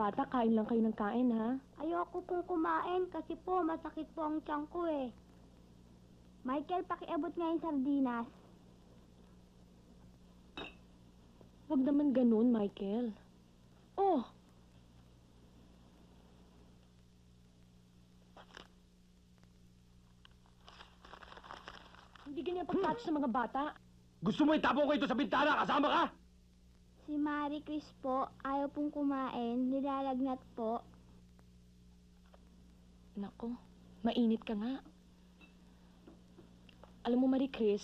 bata, kain lang kayo ng kain, ha? Ayoko pong kumain kasi po masakit po ang tiyan ko eh. Michael, pakiabot nga yung sardinas. Huwag naman ganun, Michael. Oh! Hindi ganyan pag-touch sa mga bata. Gusto mo itapon ko ito sa bintana? Kasama ka? Si Marie Chris po, ayaw pong kumain, nilalagnat po. Nako, mainit ka nga. Alam mo, Marie Chris,